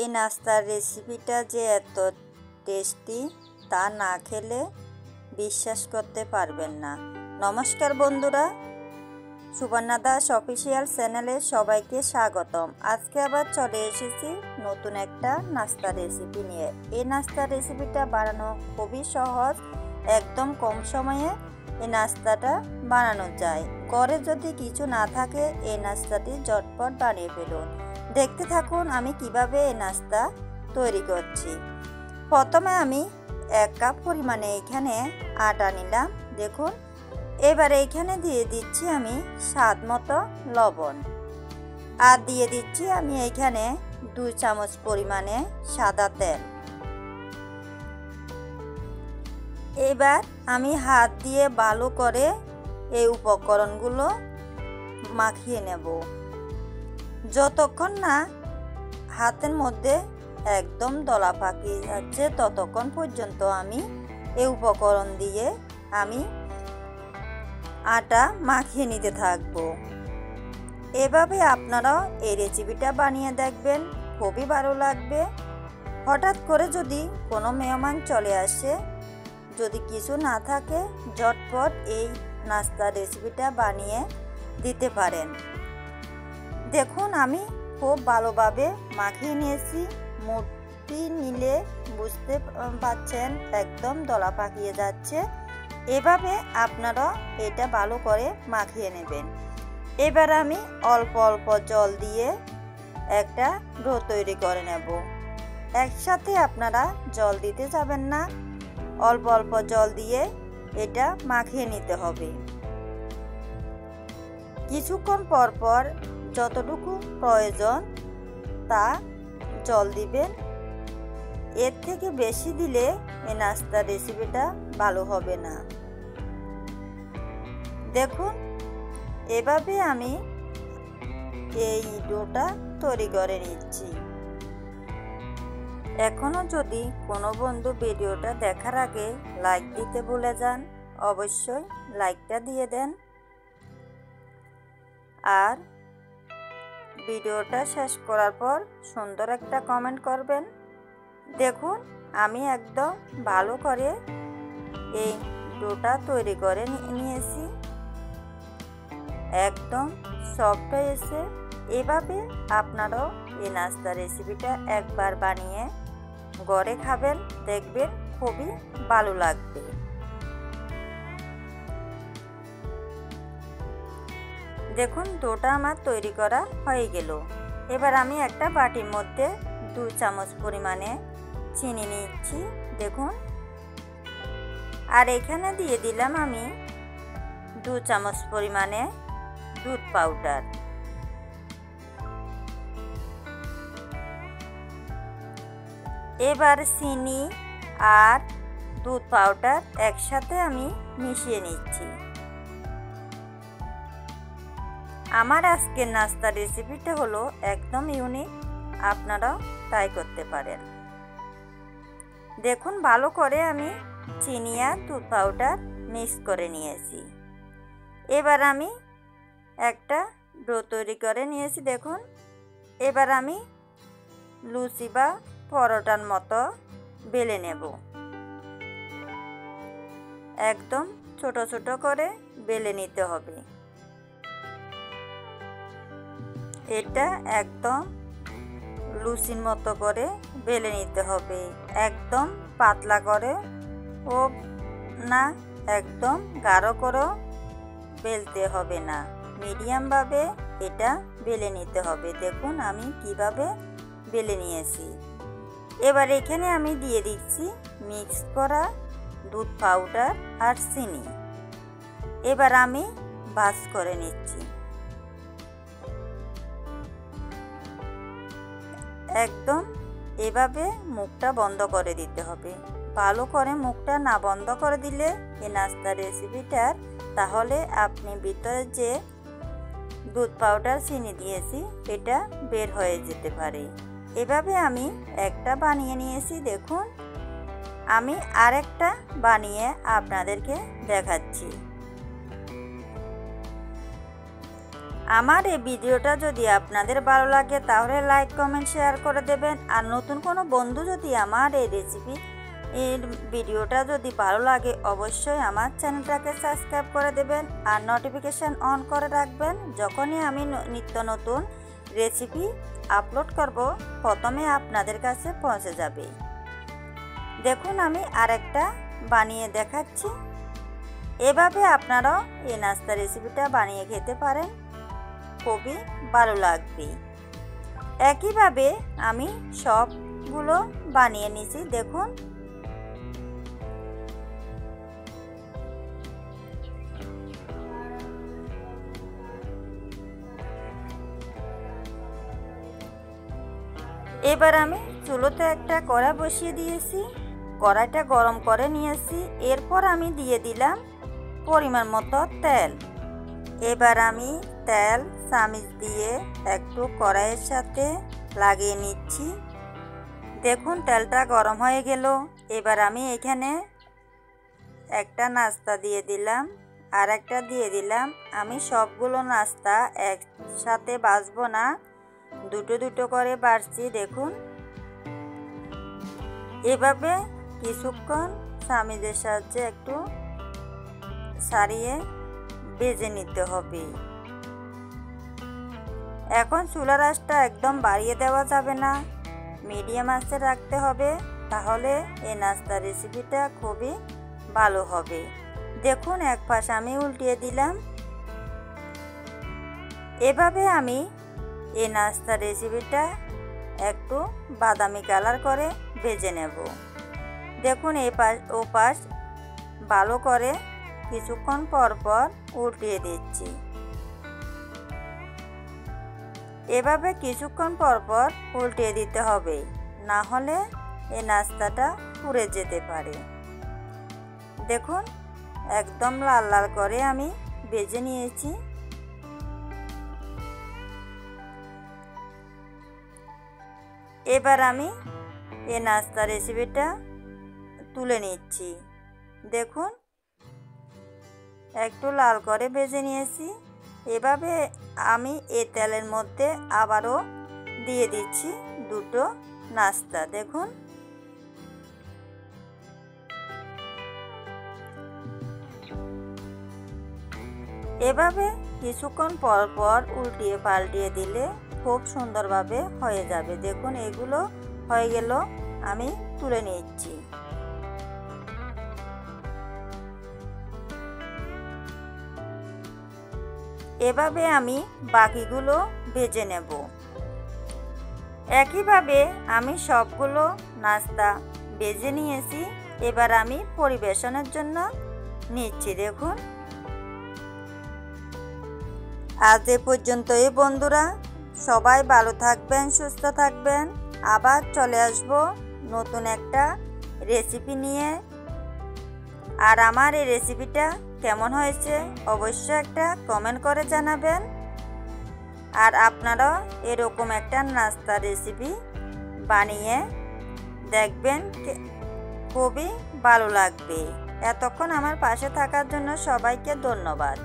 এই নাস্তার রেসিপিটা যে এত টেস্টি তা না খেলে বিশ্বাস করতে পারবেন না। নমস্কার বন্ধুরা, সুবর্ণা দাস অফিসিয়াল চ্যানেলে সবাইকে স্বাগতম। আজকে আবার চলে এসেছি নতুন একটা নাস্তার রেসিপি নিয়ে। এই নাস্তার রেসিপিটা বানানো খুবই সহজ, একদম কম সময়ে এই নাস্তাটা বানানো যায়। ঘরে যদি কিছু না থাকে এই নাস্তাটি ঝটপট বানিয়ে ফেলুন। দেখতে থাকুন আমি কিভাবে এই নাস্তা তৈরি করছি। প্রথমে আমি 1 কাপ পরিমাণে এখানে আটা নিলাম। দেখুন, এবারে এখানে দিয়ে দিচ্ছি আমি স্বাদ মতো লবণ, আর দিয়ে দিচ্ছি আমি এখানে 2 চামচ পরিমাণে সাদা তেল। এবার আমি হাত দিয়ে ভালো করে এই উপকরণগুলো মাখিয়ে নেব। যতক্ষণ না হাতের মধ্যে একদম দলা পাকিয়ে যাচ্ছে ততক্ষণ পর্যন্ত আমি এই উপকরণ দিয়ে আমি আটা মাখিয়ে নিতে থাকব। এভাবে আপনারাও এই রেসিপিটা বানিয়ে দেখবেন, খুবই ভালো লাগবে। হঠাৎ করে যদি কোনো মেহমান চলে আসে, যদি কিছু না থাকে, ঝটপট এই নাস্তার রেসিপিটা বানিয়ে দিতে পারেন। দেখুন আমি খুব ভালোভাবে মাখিয়ে নিয়েছি। মুঠি নিলে বুঝতে পারছেন একদম দলা পাকিয়ে যাচ্ছে। এভাবে আপনারা এটা ভালো করে মাখিয়ে নেবেন। এবার আমি অল্প অল্প জল দিয়ে একটা ডো তৈরি করে নেব। একসাথে আপনারা জল দিতে যাবেন না, অল্প অল্প জল দিয়ে এটা মাখিয়ে নিতে হবে। কিছুক্ষণ পর পর যতটুকু প্রয়োজন তা জল দিবেন। এর থেকে বেশি দিলে এই নাস্তার রেসিপিটা ভালো হবে না। দেখুন এভাবে আমি এই ডোটা তৈরি করে নিচ্ছি। এখনো যদি কোনো বন্ধু ভিডিওটা দেখার আগে লাইক দিতে ভুলে যান, অবশ্যই লাইকটা দিয়ে দেন, আর ভিডিওটা শেষ করার পর সুন্দর একটা কমেন্ট করবেন। দেখুন আমি একদম ভালো করে এই ডোটা তৈরি করে নিয়েছি, একদম সফট হয়েছে। এভাবে আপনারাও এই নাস্তা রেসিপিটা একবার বানিয়ে ঘরে খাবেন, দেখবেন খুবই ভালো লাগবে। দেখুন ডোটা আমার তৈরি করা হয়ে গেল। এবার আমি একটা বাটির মধ্যে 2 চামচ পরিমাণে চিনি নিচ্ছি। দেখুন, আর এখানে দিয়ে দিলাম আমি 2 চামচ পরিমাণে দুধ পাউডার। এবার চিনি আর দুধ পাউডার একসাথে আমি মিশিয়ে নিচ্ছি। আমার আজকের নাস্তার রেসিপিটা হলো একদম ইউনিক, আপনারাও ট্রাই করতে পারেন। দেখুন ভালো করে আমি চিনি আর দুধ পাউডার মিক্স করে নিয়েছি। এবার আমি একটা ডো তৈরি করে নিয়েছি। দেখুন এবার আমি লুচি বা পরোটার মতো বেলে নেব। একদম ছোট ছোট করে বেলে নিতে হবে। এটা একদম লুচির মতো করে বেলে নিতে হবে। একদম পাতলা করে ও না, একদম গাঢ় করে বেলতে হবে না, মিডিয়ামভাবে এটা বেলে নিতে হবে। দেখুন আমি কিভাবে বেলে নিয়েছি। এবার এখানে আমি দিয়ে দিচ্ছি মিক্স করা দুধ পাউডার আর চিনি। এবার আমি ভাঁজ করে নিচ্ছি। একদম এভাবে মুখটা বন্ধ করে দিতে হবে। ভালো করে মুখটা না বন্ধ করে দিলে এই নাস্তার রেসিপিটার তাহলে আপনি ভিতরে যে দুধ পাউডার চিনি দিয়েছি এটা বের হয়ে যেতে পারে। এভাবে আমি একটা বানিয়ে নিয়েছি। দেখুন আমি আরেকটা বানিয়ে আপনাদেরকে দেখাচ্ছি। আমার এই ভিডিওটা যদি আপনাদের ভালো লাগে তাহলে লাইক কমেন্ট শেয়ার করে দেবেন। আর নতুন কোনো বন্ধু যদি আমার এই রেসিপি এর ভিডিওটা যদি ভালো লাগে অবশ্যই আমার চ্যানেলটাকে সাবস্ক্রাইব করে দেবেন আর নোটিফিকেশান অন করে রাখবেন। যখনই আমি নিত্য নতুন রেসিপি আপলোড করব প্রথমে আপনাদের কাছে পৌঁছে যাবে। দেখুন আমি আরেকটা বানিয়ে দেখাচ্ছি। এভাবে আপনারাও এই নাস্তা রেসিপিটা বানিয়ে খেতে পারেন, খুবই ভালো লাগবে। একইভাবে আমি সবগুলো বানিয়ে নিয়েছি। দেখুন এবার আমি চুলোতে একটা কড়া বসিয়ে দিয়েছি, কড়াইটা গরম করে নিয়েছি। এরপর আমি দিয়ে দিলাম পরিমাণ মতো তেল। এবার আমি তেল চামচ দিয়ে একটু কড়াইয়ের সাথে লাগিয়ে নিচ্ছি। দেখুন তেলটা গরম হয়ে গেল। এবার আমি এখানে একটা নাস্তা দিয়ে দিলাম আর একটা দিয়ে দিলাম। আমি সবগুলো নাস্তা একসাথে ভাজবো না, দুটো দুটো করে বাড়ছি। দেখুন এভাবে কিছুক্ষণ চামচের সাহায্যে একটু ছাড়িয়ে ভেজে নিতে হবে। এখন চুলার আঁচটা একদম বাড়িয়ে দেওয়া যাবে না, মিডিয়াম আঁচে রাখতে হবে, তাহলে এই নাস্তা রেসিপিটা খুবই ভালো হবে। দেখুন এক পাশ আমি উল্টিয়ে দিলাম। এভাবে আমি এই নাস্তা রেসিপিটা একটু বাদামি কালার করে ভেজে নেব। দেখুন এই পাশ ও পাশ ভালো করে কিছুক্ষণ পর পর উল্টিয়ে দিচ্ছি। এভাবে কিছুক্ষণ পর পর উল্টিয়ে দিতে হবে, না হলে এই নাস্তাটা পুড়ে যেতে পারে। দেখুন একদম লাল লাল করে আমি ভেজে নিয়েছি। এবার আমি এই নাস্তা রেসিপিটা তুলে নিচ্ছি। দেখুন একটু লাল করে ভেজে নিয়েছি। এভাবে আমি এই তেলের মধ্যে আবারও দিয়ে দিচ্ছি দুটো নাস্তা। দেখুন এভাবে কিছুক্ষণ পর পর উল্টিয়ে পাল্টিয়ে দিলে খুব সুন্দরভাবে হয়ে যাবে। দেখুন এগুলো হয়ে গেল, আমি তুলে নিচ্ছি। এভাবে আমি বাকিগুলো ভেজে নেব। একইভাবে আমি সবগুলো নাস্তা ভেজে নিয়েছি। এবার আমি পরিবেশনের জন্য নিচ্ছি। দেখুন আজ এ পর্যন্তই বন্ধুরা, সবাই ভালো থাকবেন, সুস্থ থাকবেন। আবার চলে আসব নতুন একটা রেসিপি নিয়ে। আর আমার এই রেসিপিটা কেমন হয়েছে অবশ্যই একটা কমেন্ট করে জানাবেন। আর আপনারাও এরকম একটা নাস্তা রেসিপি বানিয়ে দেখবেন, খুবই ভালো লাগবে। এতক্ষণ আমার পাশে থাকার জন্য সবাইকে ধন্যবাদ।